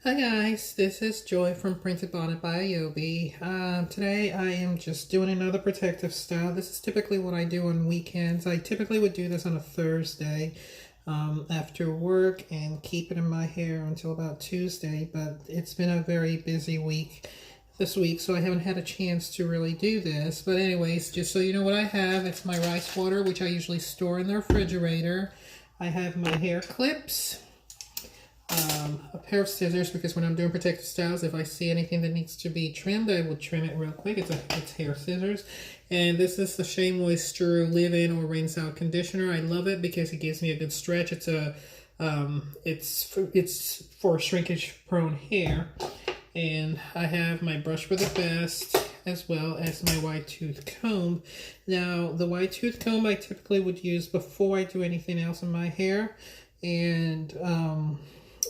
Hi guys, this is Joy from Printed Bonnet by Ayobi. Today I am just doing another protective style. This is typically what I do on weekends. I typically would do this on a Thursday after work and keep it in my hair until about Tuesday, but it's been a very busy week this week, so I haven't had a chance to really do this. But anyways, just so you know what I have, it's my rice water, which I usually store in the refrigerator. I have my hair clips. A pair of scissors, because when I'm doing protective styles, if I see anything that needs to be trimmed, I will trim it real quick. It's hair scissors. And this is the Shea Moisture Live-In or Rinse Out Conditioner. I love it because it gives me a good stretch. It's for shrinkage prone hair. And I have my brush for the best, as well as my wide tooth comb. Now, the wide tooth comb I typically would use before I do anything else in my hair. And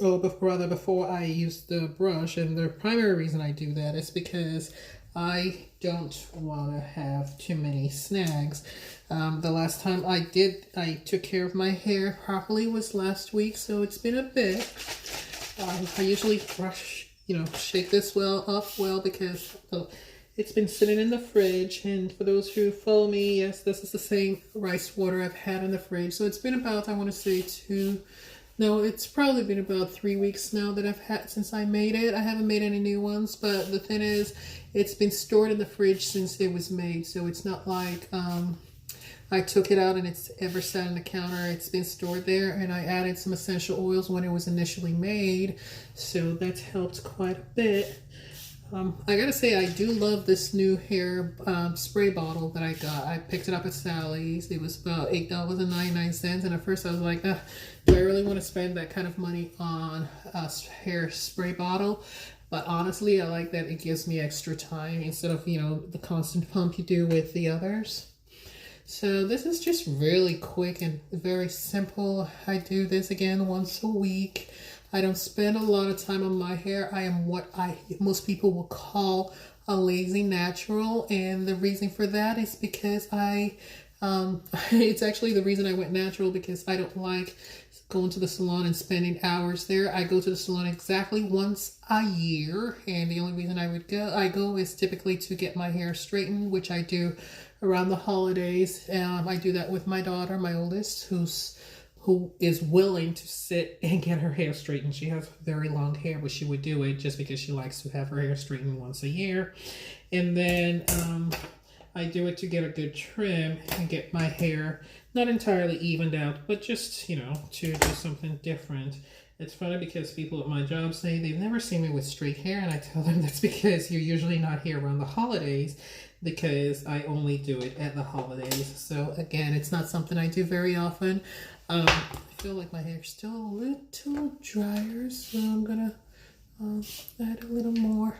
before I use the brush, and the primary reason I do that is because I don't want to have too many snags. The last time I took care of my hair properly was last week, so it's been a bit. I usually brush, shake this up well because it's been sitting in the fridge. And for those who follow me, yes, this is the same rice water I've had in the fridge. So it's been about, I want to say it's probably been about 3 weeks now that I've had since I made it. I haven't made any new ones, but the thing is, it's been stored in the fridge since it was made. So it's not like I took it out and it's ever sat on the counter. It's been stored there, and I added some essential oils when it was initially made. So that's helped quite a bit. I gotta say, I do love this new hair spray bottle that I got. I picked it up at Sally's. It was about $8.99, and at first I was like, do I really want to spend that kind of money on a hair spray bottle? But honestly, I like that it gives me extra time instead of, the constant pump you do with the others. So this is just really quick and very simple. I do this again once a week. I don't spend a lot of time on my hair. I am what most people will call a lazy natural, and the reason for that is because it's actually the reason I went natural, because I don't like going to the salon and spending hours there. I go to the salon exactly once a year, and the only reason I go is typically to get my hair straightened, which I do around the holidays. I do that with my daughter, my oldest, who is willing to sit and get her hair straightened. She has very long hair, but she would do it just because she likes to have her hair straightened once a year. And then I do it to get a good trim and get my hair not entirely evened out, but just, to do something different. It's funny because people at my job say they've never seen me with straight hair, and I tell them that's because you're usually not here around the holidays, because I only do it at the holidays. So again, it's not something I do very often. I feel like my hair's still a little drier, so I'm gonna add a little more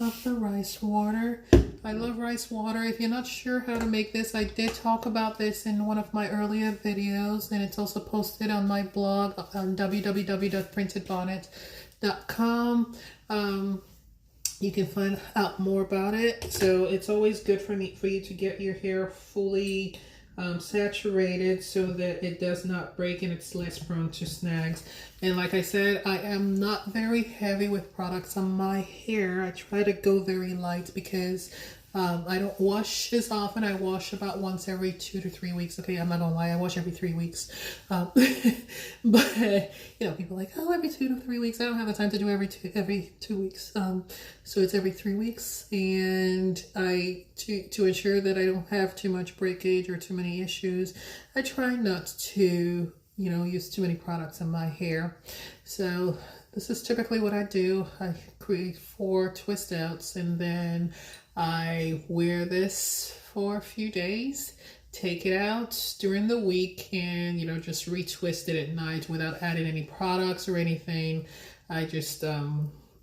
of the rice water. I love rice water. If you're not sure how to make this, I did talk about this in one of my earlier videos, and it's also posted on my blog on www.printedbonnet.com. You can find out more about it. So it's always good for you to get your hair fully saturated so that it does not break and it's less prone to snags. And like I said, I am not very heavy with products on my hair. I try to go very light because I don't wash as often. I wash about once every 2 to 3 weeks. Okay, I'm not gonna lie, I wash every 3 weeks. But people are like, oh, every 2 to 3 weeks. I don't have the time to do every 2 weeks. So it's every 3 weeks, and to ensure that I don't have too much breakage or too many issues, I try not to use too many products on my hair. So this is typically what I do. I create 4 twist outs, and then I wear this for a few days, take it out during the week, and just retwist it at night without adding any products or anything. I just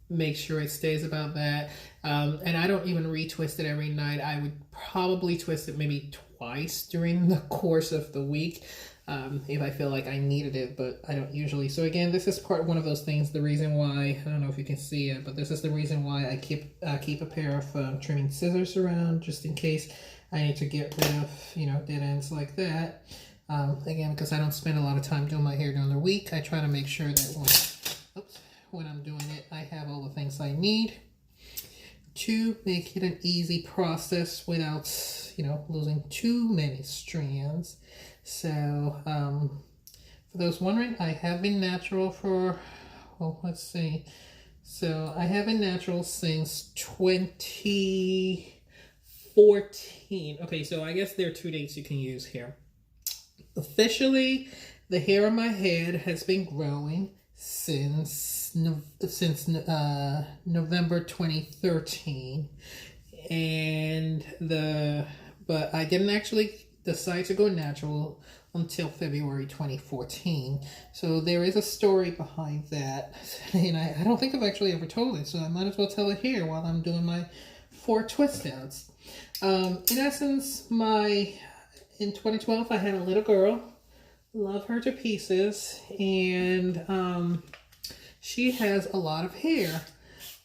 make sure it stays about that. And I don't even retwist it every night. I would probably twist it maybe twice during the course of the week if I feel like I needed it, but I don't usually. So again, this is one of those things, the reason why, I don't know if you can see it, but this is the reason why I keep a pair of trimming scissors around, just in case I need to get rid of, dead ends like that. Again, because I don't spend a lot of time doing my hair during the week, I try to make sure that when I'm doing it, I have all the things I need to make it an easy process without, you know, losing too many strands. So, for those wondering, I have been natural for, well, let's see. So I have been natural since 2014. Okay, so I guess there are 2 dates you can use here. Officially, the hair on my head has been growing since November 2013, but I didn't actually decide to go natural until February 2014. So there is a story behind that, and I don't think I've actually ever told it, so I might as well tell it here while I'm doing my 4 twist outs. In essence, in 2012 I had a little girl. Love her to pieces, and she has a lot of hair.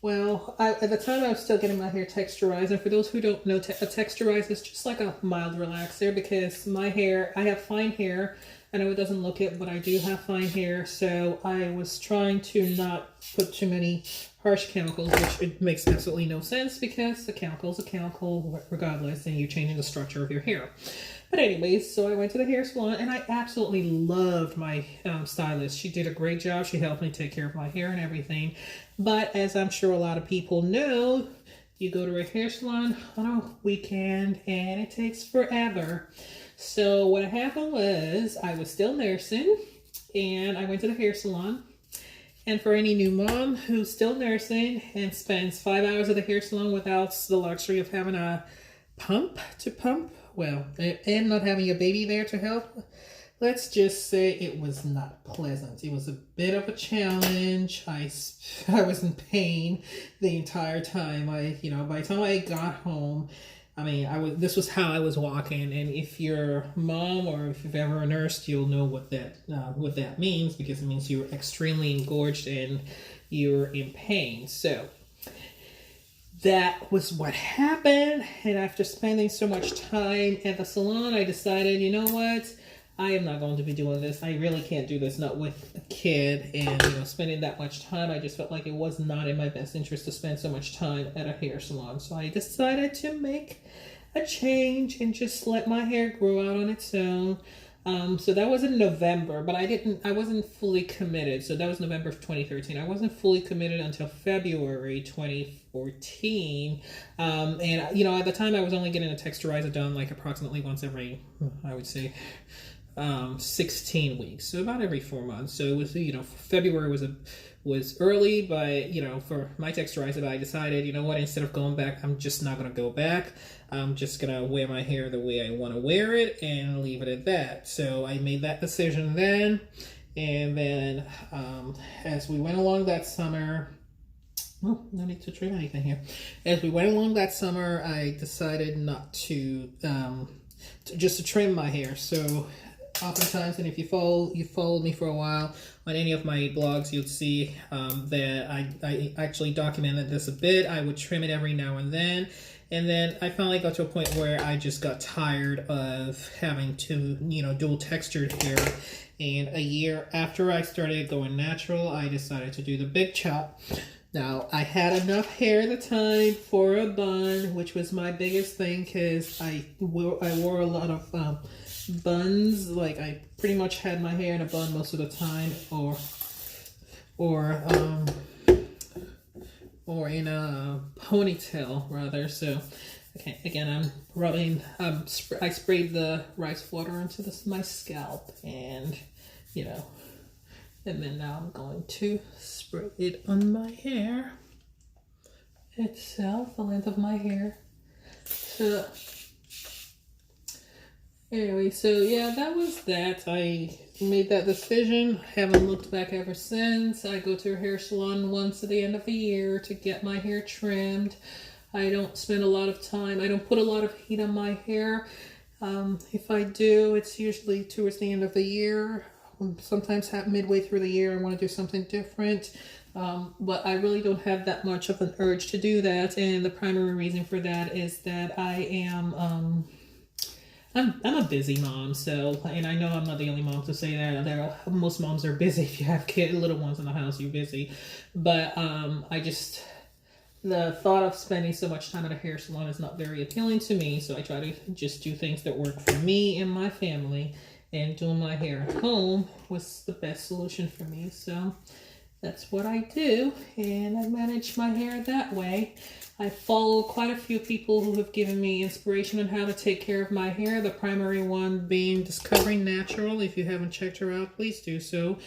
Well, at the time I was still getting my hair texturized, and for those who don't know, a texturized is just like a mild relaxer, because my hair, I have fine hair. I know it doesn't look it, but I do have fine hair, so I was trying to not put too many harsh chemicals, which it makes absolutely no sense, because the chemical is a chemical regardless, and you're changing the structure of your hair. But anyways, so I went to the hair salon, and I absolutely loved my stylist. She did a great job. She helped me take care of my hair and everything. But as I'm sure a lot of people know, you go to a hair salon on a weekend, and it takes forever. So what happened was, I was still nursing, and I went to the hair salon. And for any new mom who's still nursing and spends 5 hours at the hair salon without the luxury of having a pump, well, and not having a baby there to help, let's just say it was not pleasant. It was a bit of a challenge. I was in pain the entire time. By the time I got home, this was how I was walking. And if you're a mom or if you've ever nursed, you'll know what that means, because it means you're extremely engorged and you're in pain. So that was what happened, and after spending so much time at the salon, I decided, you know what, I am not going to be doing this. I really can't do this, not with a kid, and spending that much time. I just felt like it was not in my best interest to spend so much time at a hair salon. So I decided to make a change and just let my hair grow out on its own. So that was in November, but I wasn't fully committed. So that was November of 2013. I wasn't fully committed until February 2014. And at the time I was only getting a texturizer done like approximately once every, I would say, 16 weeks. So about every 4 months. So it was, February was early, but for my texturizer, I decided, you know what, instead of going back, I'm just not going to go back. I'm just going to wear my hair the way I want to wear it and leave it at that. So I made that decision then. And then as we went along that summer, no need to trim anything here. As we went along that summer, I decided not to just to trim my hair. So oftentimes, and if you followed me for a while on any of my blogs, you'd see that I actually documented this a bit. I would trim it every now and then. And then I finally got to a point where I just got tired of having to, dual textured hair. And a year after I started going natural, I decided to do the big chop. Now, I had enough hair at the time for a bun, which was my biggest thing, because I wore a lot of buns. Like, I pretty much had my hair in a bun most of the time, or in a ponytail rather. So okay, again, I sprayed the rice water into my scalp, and and then now I'm going to spray it on my hair itself, the length of my hair. So anyway, so yeah, that was that. I made that decision. Haven't looked back ever since. I go to a hair salon once at the end of the year to get my hair trimmed. I don't spend a lot of time. I don't put a lot of heat on my hair. If I do, it's usually towards the end of the year. Sometimes midway through the year, I want to do something different. But I really don't have that much of an urge to do that. And the primary reason for that is that I I'm a busy mom, so, and I know I'm not the only mom to say that. Most moms are busy. If you have little ones in the house, you're busy. But I just, the thought of spending so much time at a hair salon is not very appealing to me. So I try to just do things that work for me and my family. And doing my hair at home was the best solution for me. So that's what I do, and I manage my hair that way. I follow quite a few people who have given me inspiration on how to take care of my hair. The primary one being Discovering Natural. If you haven't checked her out, please do so.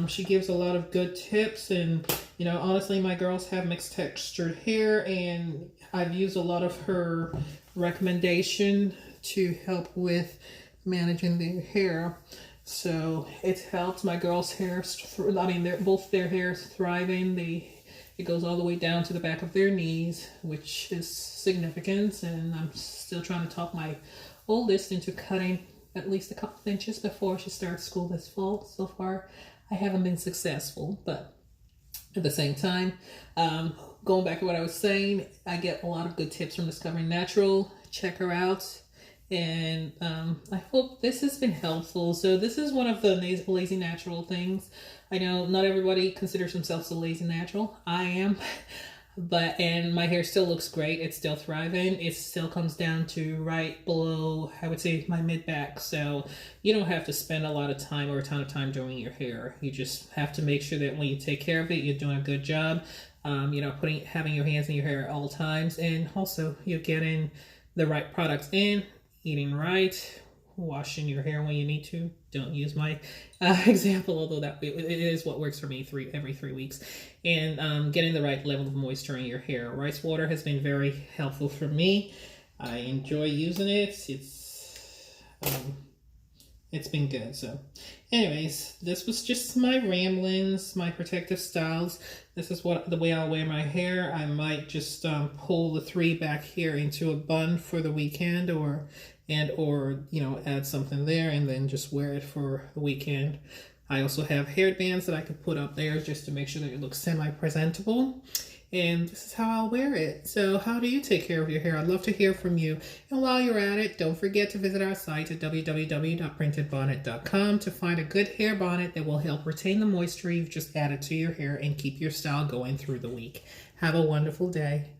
She gives a lot of good tips, and you know, honestly, my girls have mixed textured hair, and I've used a lot of her recommendation to help with managing their hair. So it helps my girls' hair. I mean, their hair is thriving. It goes all the way down to the back of their knees, which is significant. And I'm still trying to talk my oldest into cutting at least a couple of inches before she starts school this fall. So far, I haven't been successful, but at the same time, going back to what I was saying, I get a lot of good tips from Discovering Natural. Check her out. And I hope this has been helpful. So this is one of the lazy natural things. I know not everybody considers themselves a lazy natural. I am. And my hair still looks great. It's still thriving. It still comes down to right below, I would say, my mid-back. So you don't have to spend a lot of time or a ton of time doing your hair. You just have to make sure that when you take care of it, you're doing a good job. You know, having your hands in your hair at all times. And also you're getting the right products in. Eating right, washing your hair when you need to. Don't use my example, although it is what works for me every 3 weeks. And getting the right level of moisture in your hair. Rice water has been very helpful for me. I enjoy using it. It's been good. So anyways, this was just my ramblings, my protective styles. This is the way I'll wear my hair. I might just pull the 3 back here into a bun for the weekend, or you know, add something there and then just wear it for the weekend. I also have hair bands that I could put up there just to make sure that it looks semi-presentable. And this is how I'll wear it. So how do you take care of your hair? I'd love to hear from you. And while you're at it, don't forget to visit our site at www.printedbonnet.com to find a good hair bonnet that will help retain the moisture you've just added to your hair and keep your style going through the week. Have a wonderful day.